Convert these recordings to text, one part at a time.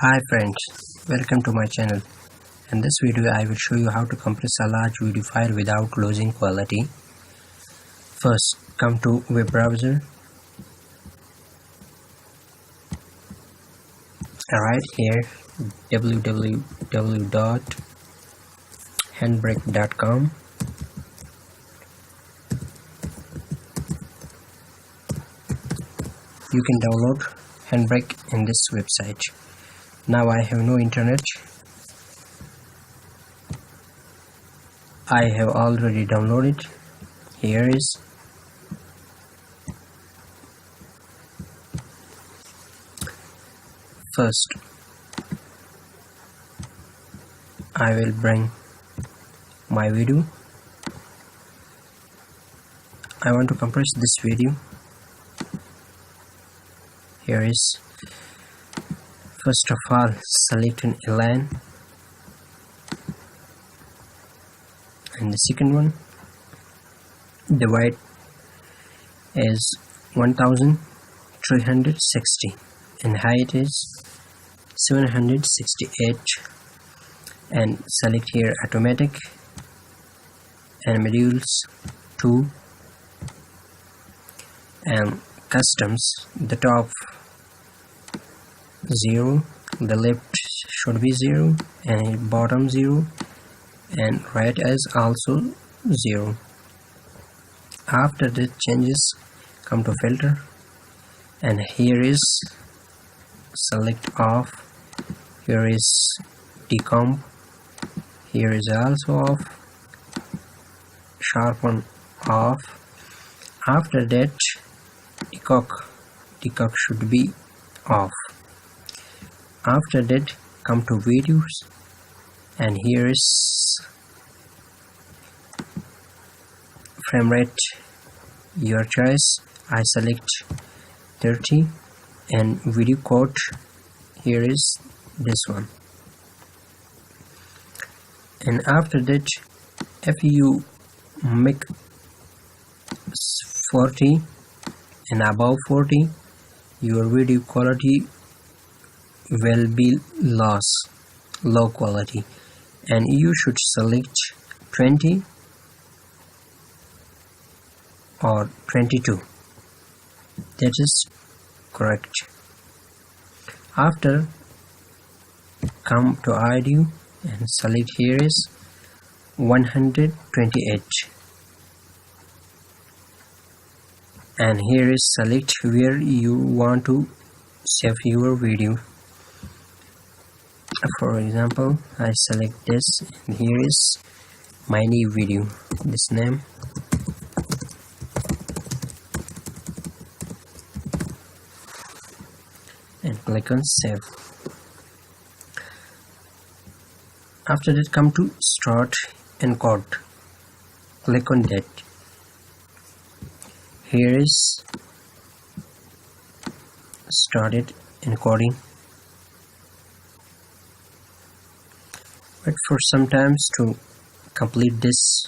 Hi friends, welcome to my channel. In this video I will show you how to compress a large video file without losing quality. First, come to web browser. Right here, www.handbrake.com. You can download Handbrake in this website. Now I have no internet. I have already downloaded. Here is. First, I will bring my video. I want to compress this video. Here is. First of all, select an line, and the second one, the width is 1360 and height is 768, and select here automatic and modules 2 and customs. The top 0, the left should be 0 and bottom 0 and right is also 0. After the changes, come to filter and here is select off. Here is decomp. Here is also off. Sharpen off. After that, decock should be off. After that, come to videos and here is frame rate, your choice. I select 30 and video code, here is this one. And after that, if you make 40 and above 40, your video quality will be low quality, and you should select 20 or 22. That is correct. After, come to audio and select here is 128 and here is select where you want to save your video. For example, I select this and here is my new video, this name, and click on save. After that, come to start encode, click on that. Here is started encoding. Wait for some times to complete this.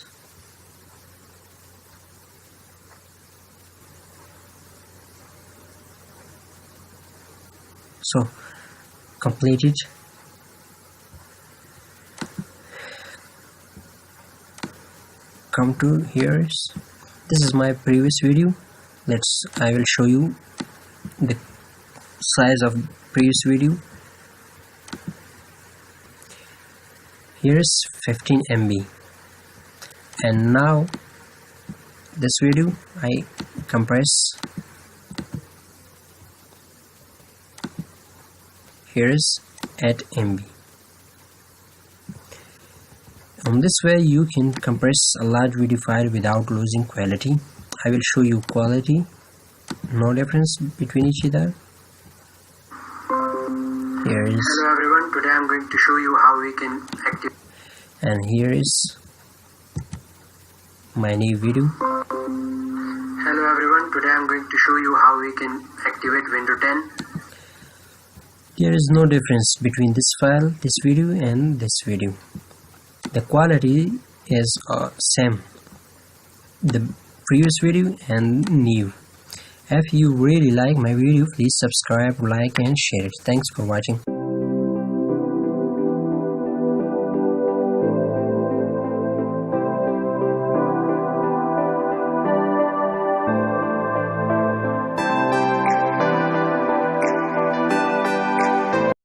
So complete it. Come to here. This is my previous video. I will show you the size of previous video. Here is 15 MB, and now this video I compress. Here is 8 MB. On this way you can compress a large video file without losing quality. I will show you quality, no difference between each other. Here is. Hello everyone, today I am going to show you how we can activate. And here is my new video. Hello everyone, today I am going to show you how we can activate Windows 10. There is no difference between this file, this video and this video. The quality is same, the previous video and new. If you really like my video, please subscribe, like and share it. Thanks for watching.